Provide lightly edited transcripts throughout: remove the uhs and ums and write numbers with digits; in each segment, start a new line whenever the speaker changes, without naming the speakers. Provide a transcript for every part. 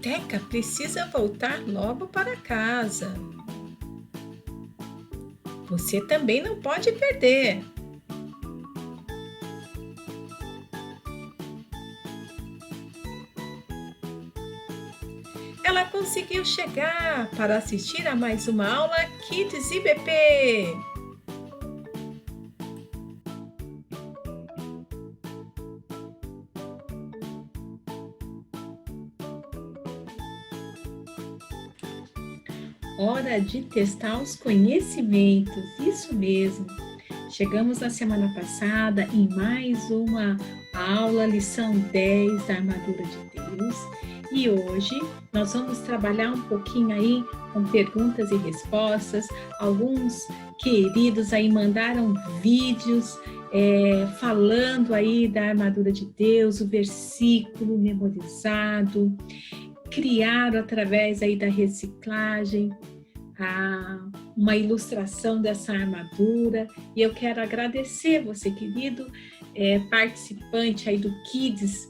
Teca precisa voltar logo para casa. Você também não pode perder. Ela conseguiu chegar para assistir a mais uma aula Kids IBP. Hora de testar os conhecimentos, isso mesmo. Chegamos na semana passada em mais uma aula, lição 10 da Armadura de Deus. E hoje nós vamos trabalhar um pouquinho aí com perguntas e respostas. Alguns queridos aí mandaram vídeos falando aí da Armadura de Deus, o versículo memorizado. Criaram através aí da reciclagem uma ilustração dessa armadura, e eu quero agradecer você, querido participante aí do Kids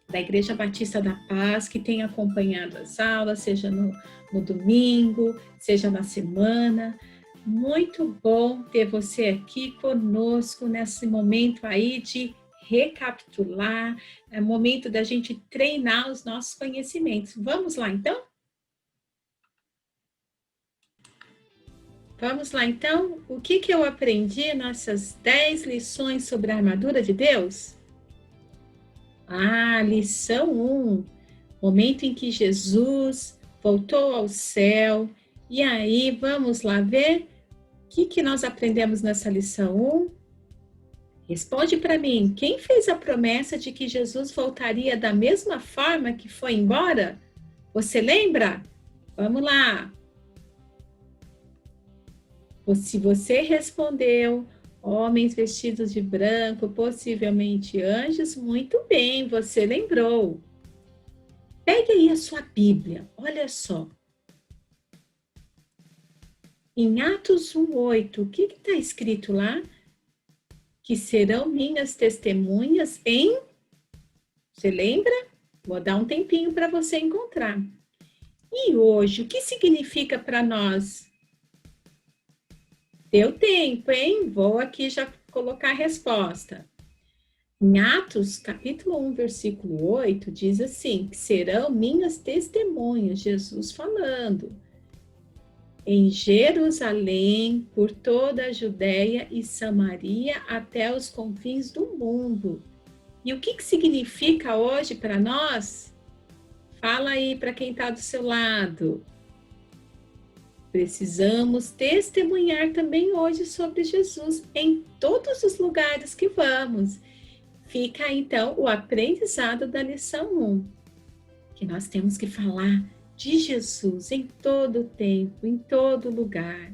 da Igreja Batista da Paz, que tem acompanhado as aulas, seja no domingo, seja na semana. Muito bom ter você aqui conosco nesse momento aí de recapitular, é momento da gente treinar os nossos conhecimentos. Vamos lá, então? Vamos lá, então? O que eu aprendi nessas 10 lições sobre a armadura de Deus? Lição 1, momento em que Jesus voltou ao céu. E aí, vamos lá ver o que nós aprendemos nessa lição 1? Responde para mim, quem fez a promessa de que Jesus voltaria da mesma forma que foi embora? Você lembra? Vamos lá. Se você respondeu, homens vestidos de branco, possivelmente anjos, muito bem, você lembrou. Pegue aí a sua Bíblia, olha só. Em Atos 1:8, o que está escrito lá? Que serão minhas testemunhas em... Você lembra? Vou dar um tempinho para você encontrar. E hoje, o que significa para nós? Deu tempo, hein? Vou aqui já colocar a resposta. Em Atos, capítulo 1, versículo 8, diz assim, que serão minhas testemunhas, Jesus falando, em Jerusalém, por toda a Judéia e Samaria, até os confins do mundo. E o que significa hoje para nós? Fala aí para quem está do seu lado. Precisamos testemunhar também hoje sobre Jesus em todos os lugares que vamos. Fica então o aprendizado da lição 1, que nós temos que falar de Jesus em todo tempo, em todo lugar.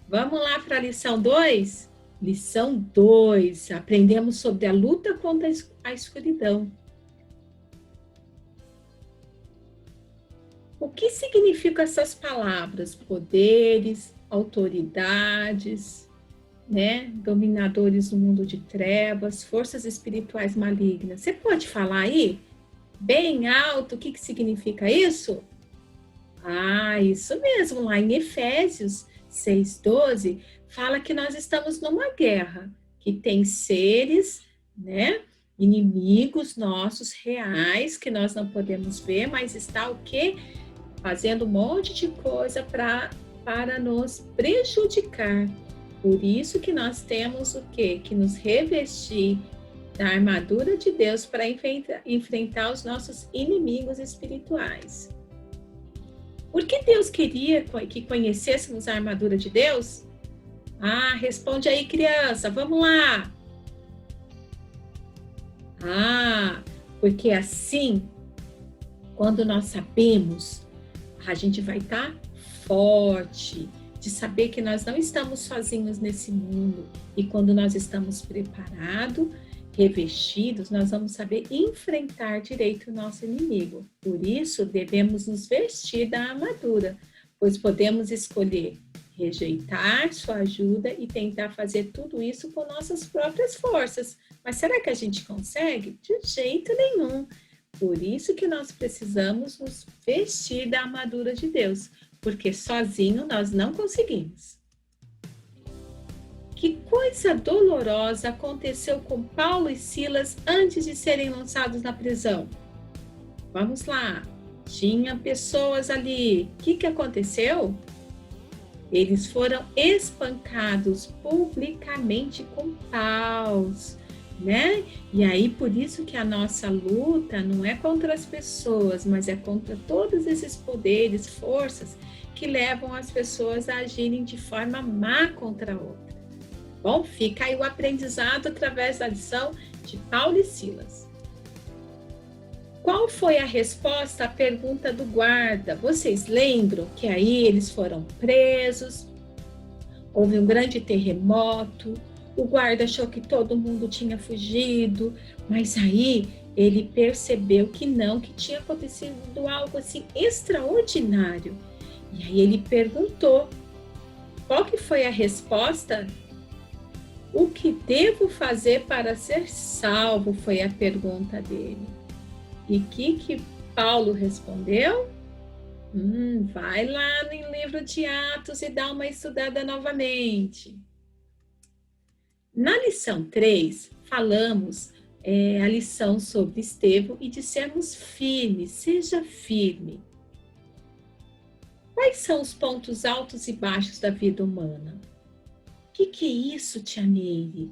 Vamos lá para a lição 2? Lição 2, aprendemos sobre a luta contra a escuridão. O que significam essas palavras? Poderes, autoridades, dominadores do mundo de trevas, forças espirituais malignas. Você pode falar aí? Bem alto, o que significa isso? Isso mesmo, lá em Efésios 6:12, fala que nós estamos numa guerra, que tem seres, inimigos nossos reais, que nós não podemos ver, mas está o quê? Fazendo um monte de coisa para nos prejudicar. Por isso que nós temos o quê? Que nos revestir da armadura de Deus para enfrentar os nossos inimigos espirituais. Por que Deus queria que conhecêssemos a armadura de Deus? Responde aí, criança, vamos lá. Porque assim, quando nós sabemos, a gente vai estar forte, de saber que nós não estamos sozinhos nesse mundo. E quando nós estamos preparados, revestidos, nós vamos saber enfrentar direito o nosso inimigo. Por isso, devemos nos vestir da armadura, pois podemos escolher rejeitar sua ajuda e tentar fazer tudo isso com nossas próprias forças. Mas será que a gente consegue? De jeito nenhum. Por isso que nós precisamos nos vestir da armadura de Deus, porque sozinho nós não conseguimos. Que coisa dolorosa aconteceu com Paulo e Silas antes de serem lançados na prisão? Vamos lá, tinha pessoas ali. O que aconteceu? Eles foram espancados publicamente com paus, né? E aí, por isso que a nossa luta não é contra as pessoas, mas é contra todos esses poderes, forças que levam as pessoas a agirem de forma má contra a outra. Bom, fica aí o aprendizado através da lição de Paulo e Silas. Qual foi a resposta à pergunta do guarda? Vocês lembram que aí eles foram presos, houve um grande terremoto, o guarda achou que todo mundo tinha fugido, mas aí ele percebeu que não, que tinha acontecido algo assim extraordinário. E aí ele perguntou, qual que foi a resposta? O que devo fazer para ser salvo? Foi a pergunta dele. E o que Paulo respondeu? Vai lá no livro de Atos e dá uma estudada novamente. Na lição 3, falamos a lição sobre Estevão e de sermos firmes, seja firme. Quais são os pontos altos e baixos da vida humana? O que é isso, tia Neire?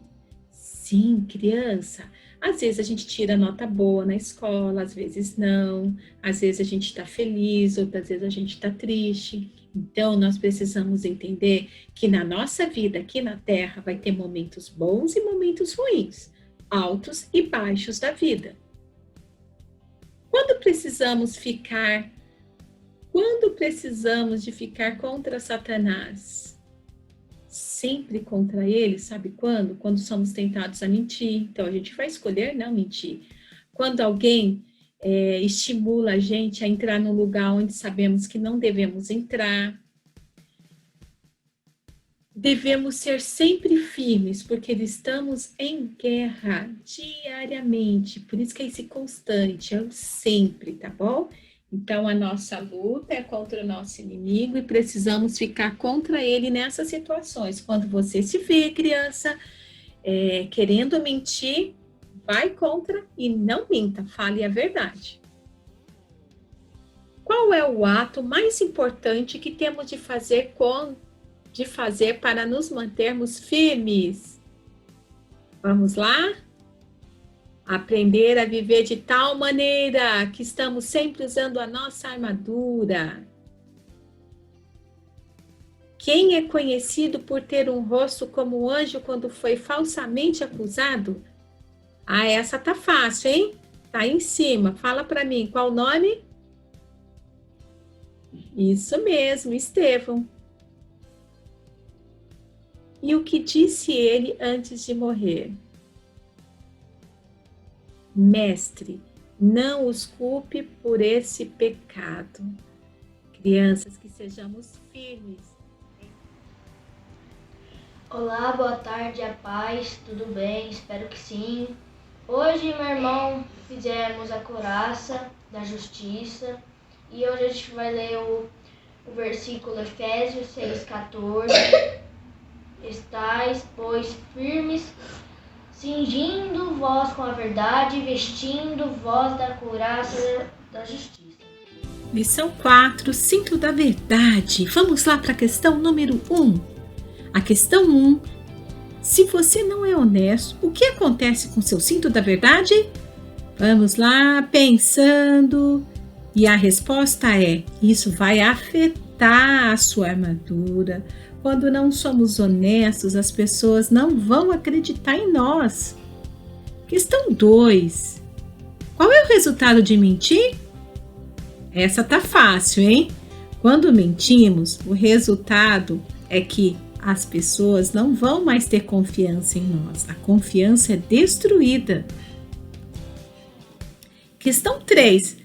Sim, criança. Às vezes a gente tira nota boa na escola, às vezes não. Às vezes a gente está feliz, outras vezes a gente está triste. Então, nós precisamos entender que na nossa vida aqui na Terra vai ter momentos bons e momentos ruins, altos e baixos da vida. Quando precisamos de ficar contra Satanás? Sempre contra ele, sabe quando? Quando somos tentados a mentir. Então, a gente vai escolher não mentir. Quando alguém estimula a gente a entrar num lugar onde sabemos que não devemos entrar. Devemos ser sempre firmes, porque estamos em guerra diariamente. Por isso que é esse constante, é o sempre, tá bom? Então, a nossa luta é contra o nosso inimigo e precisamos ficar contra ele nessas situações. Quando você se vê, criança, querendo mentir, vai contra e não minta, fale a verdade. Qual é o ato mais importante que temos de fazer para nos mantermos firmes? Vamos lá? Aprender a viver de tal maneira que estamos sempre usando a nossa armadura. Quem é conhecido por ter um rosto como um anjo quando foi falsamente acusado? Essa tá fácil, hein? Tá aí em cima. Fala para mim, qual o nome? Isso mesmo, Estevão. E o que disse ele antes de morrer? Mestre, não os culpe por esse pecado. Crianças, que sejamos firmes.
Olá, boa tarde, a paz, tudo bem? Espero que sim. Hoje, meu irmão, fizemos a couraça da justiça e hoje a gente vai ler o versículo Efésios 6,14. Estais, pois, firmes, cingindo vós com a verdade, vestindo vós da couraça da justiça.
Lição 4, cinto da verdade. Vamos lá para a questão número 1. A questão 1, se você não é honesto, o que acontece com seu cinto da verdade? Vamos lá, pensando. E a resposta é, isso vai afetar a sua armadura. Quando não somos honestos, as pessoas não vão acreditar em nós. Questão 2, qual é o resultado de mentir? Essa tá fácil, hein? Quando mentimos, o resultado é que as pessoas não vão mais ter confiança em nós. A confiança é destruída. Questão 3.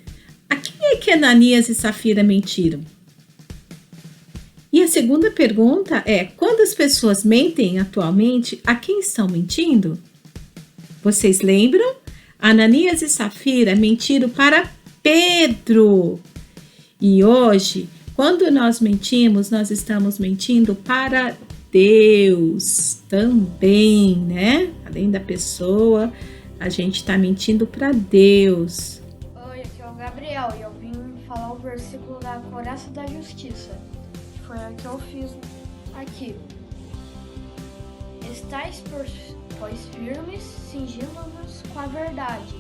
A quem é que Ananias e Safira mentiram? E a segunda pergunta é, quando as pessoas mentem atualmente, a quem estão mentindo? Vocês lembram? Ananias e Safira mentiram para Pedro. E hoje, quando nós mentimos, nós estamos mentindo para Deus também, né? Além da pessoa, a gente está mentindo para Deus.
Oi, aqui é o Gabriel e eu vim falar o versículo da Couraça da Justiça. Foi o que eu fiz aqui. Estais, pois, firmes, cingindo-vos com a verdade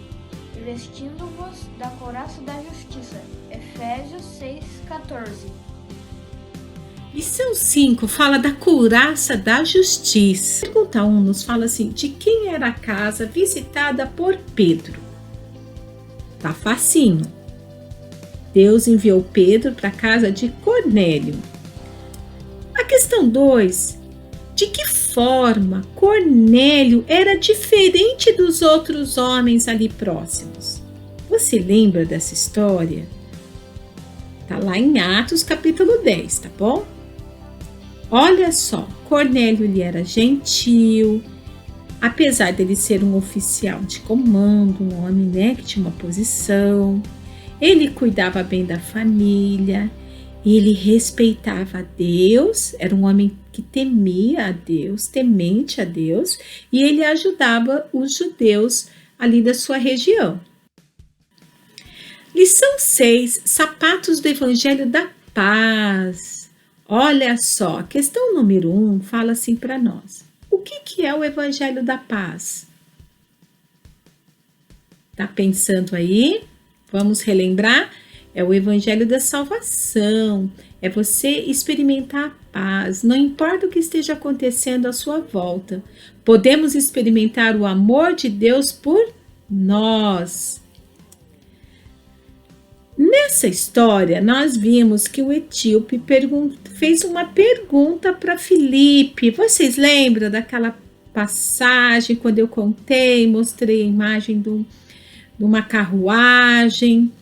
e vestindo-vos da couraça da justiça. Efésios 6:14.
Lição 5 fala da couraça da justiça. Pergunta 1 nos fala assim, de quem era a casa visitada por Pedro? Tá facinho. Deus enviou Pedro para a casa de Cornélio. A questão 2, de que forma Cornélio era diferente dos outros homens ali próximos? Você lembra dessa história? Tá lá em Atos capítulo 10, tá bom? Olha só, Cornélio ele era gentil, apesar dele ser um oficial de comando, um homem, né, que tinha uma posição, ele cuidava bem da família, ele respeitava a Deus, era um homem que temia a Deus, temente a Deus, e ele ajudava os judeus ali da sua região. Lição 6, sapatos do Evangelho da Paz. Olha só, a questão número 1 fala assim para nós. O que é o Evangelho da Paz? Tá pensando aí? Vamos relembrar? É o Evangelho da salvação. É você experimentar a paz. Não importa o que esteja acontecendo à sua volta. Podemos experimentar o amor de Deus por nós. Nessa história, nós vimos que o etíope fez uma pergunta para Filipe. Vocês lembram daquela passagem quando eu mostrei a imagem de uma carruagem?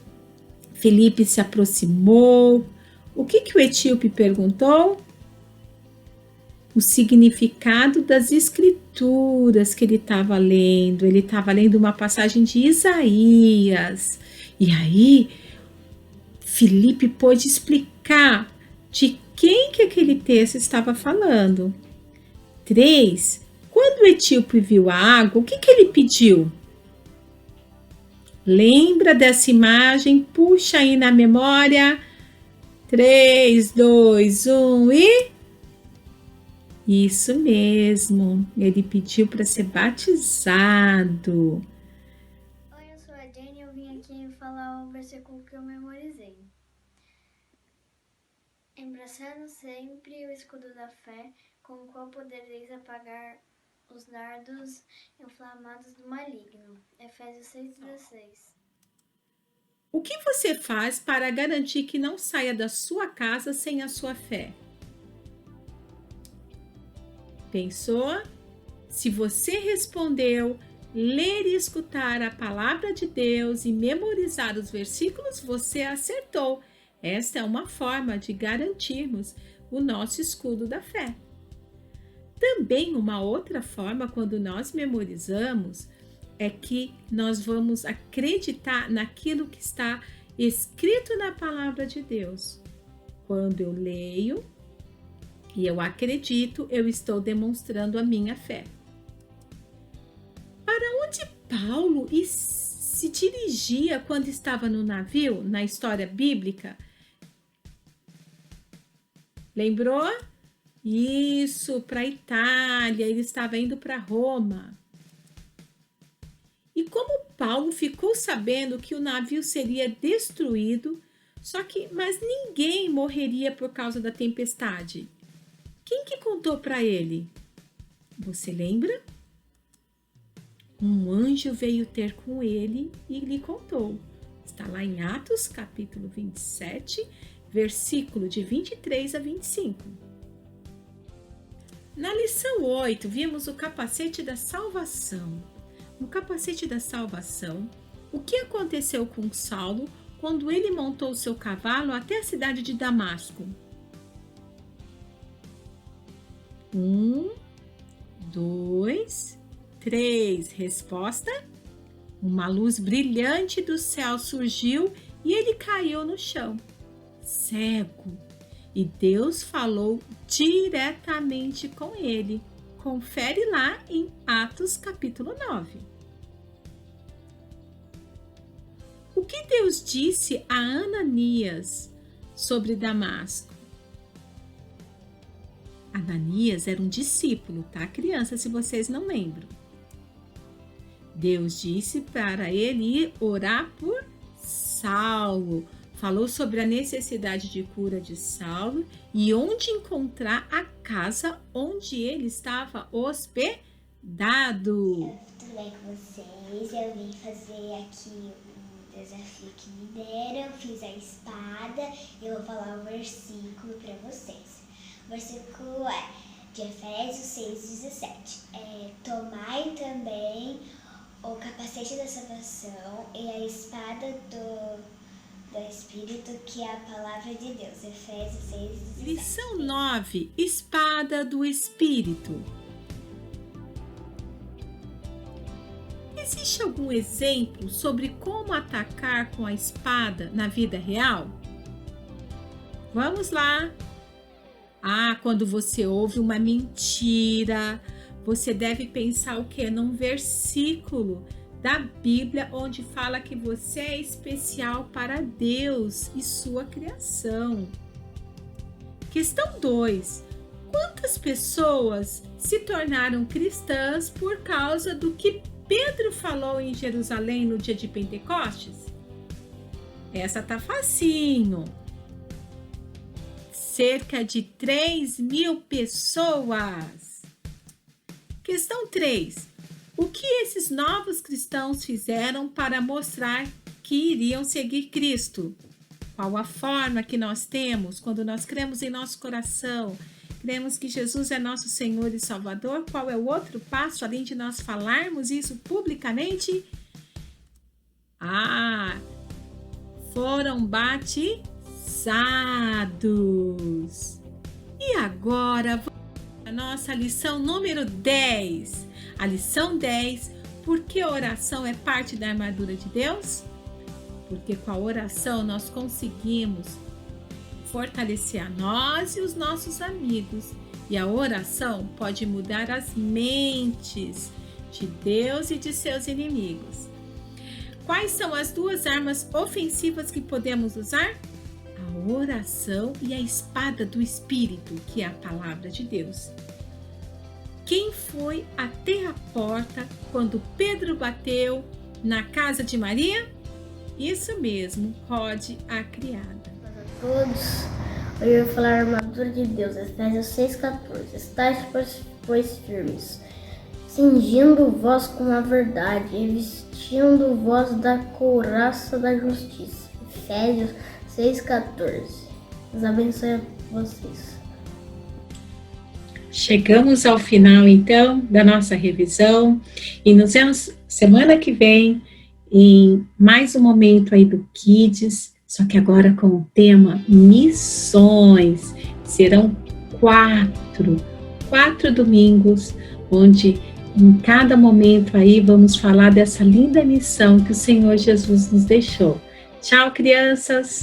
Filipe se aproximou. O que o etíope perguntou? O significado das escrituras que ele estava lendo. Ele estava lendo uma passagem de Isaías. E aí, Filipe pôde explicar de quem que aquele texto estava falando. 3. Quando o etíope viu a água, o que ele pediu? Lembra dessa imagem? Puxa aí na memória. 3, 2, 1 e... Isso mesmo, ele pediu para ser batizado.
Oi, eu sou a Jenny e eu vim aqui falar o versículo que eu memorizei. Embraçando sempre o escudo da fé, com o qual podereis apagar os dardos inflamados do maligno. Efésios 6:16.
O que você faz para garantir que não saia da sua casa sem a sua fé? Pensou? Se você respondeu, ler e escutar a palavra de Deus e memorizar os versículos, você acertou. Esta é uma forma de garantirmos o nosso escudo da fé. Também uma outra forma, quando nós memorizamos, é que nós vamos acreditar naquilo que está escrito na palavra de Deus. Quando eu leio e eu acredito, eu estou demonstrando a minha fé. Para onde Paulo se dirigia quando estava no navio, na história bíblica? Lembrou? Isso, para a Itália, ele estava indo para Roma. E como Paulo ficou sabendo que o navio seria destruído, mas ninguém morreria por causa da tempestade? Quem que contou para ele? Você lembra? Um anjo veio ter com ele e lhe contou. Está lá em Atos, capítulo 27, versículo de 23 a 25. Na lição 8, vimos o capacete da salvação. No capacete da salvação, o que aconteceu com Saulo quando ele montou o seu cavalo até a cidade de Damasco? 1, 2, 3. Resposta: Uma luz brilhante do céu surgiu e ele caiu no chão, cego. E Deus falou diretamente com ele. Confere lá em Atos capítulo 9. O que Deus disse a Ananias sobre Damasco? Ananias era um discípulo, tá, criança, se vocês não lembram. Deus disse para ele ir orar por Saulo. Falou sobre a necessidade de cura de Saulo e onde encontrar a casa onde ele estava hospedado.
Tudo bem com vocês? Eu vim fazer aqui um desafio que me deram. Fiz a espada. Eu vou falar o versículo para vocês. O versículo é de Efésios 6,17. Tomai também o capacete da salvação e a espada do Espírito, que é a palavra de Deus. Efésios 6,17.
Lição 9. Espada do Espírito. Existe algum exemplo sobre como atacar com a espada na vida real? Vamos lá! Quando você ouve uma mentira, você deve pensar o quê? Num versículo da Bíblia onde fala que você é especial para Deus e sua criação. Questão 2. Quantas pessoas se tornaram cristãs por causa do que Pedro falou em Jerusalém no dia de Pentecostes? Essa tá facinho. Cerca de 3.000 pessoas. Questão 3. O que esses novos cristãos fizeram para mostrar que iriam seguir Cristo? Qual a forma que nós temos quando nós cremos em nosso coração? Cremos que Jesus é nosso Senhor e Salvador? Qual é o outro passo, além de nós falarmos isso publicamente? Foram batizados. E agora, a nossa lição número 10. A lição 10, por que a oração é parte da armadura de Deus? Porque com a oração nós conseguimos fortalecer a nós e os nossos amigos. E a oração pode mudar as mentes de Deus e de seus inimigos. Quais são as duas armas ofensivas que podemos usar? A oração e a espada do Espírito, que é a palavra de Deus. Quem foi até a porta quando Pedro bateu na casa de Maria? Isso mesmo, Rode, a criada.
Olá a todos, hoje eu vou falar a armadura de Deus, Efésios 6,14. Estais, pois, firmes, cingindo-vos com a verdade e vestindo-vos da couraça da justiça. Efésios 6,14. Deus abençoe a vocês.
Chegamos ao final, então, da nossa revisão e nos vemos semana que vem em mais um momento aí do Kids, só que agora com o tema missões. Serão 4 domingos, onde em cada momento aí vamos falar dessa linda missão que o Senhor Jesus nos deixou. Tchau, crianças!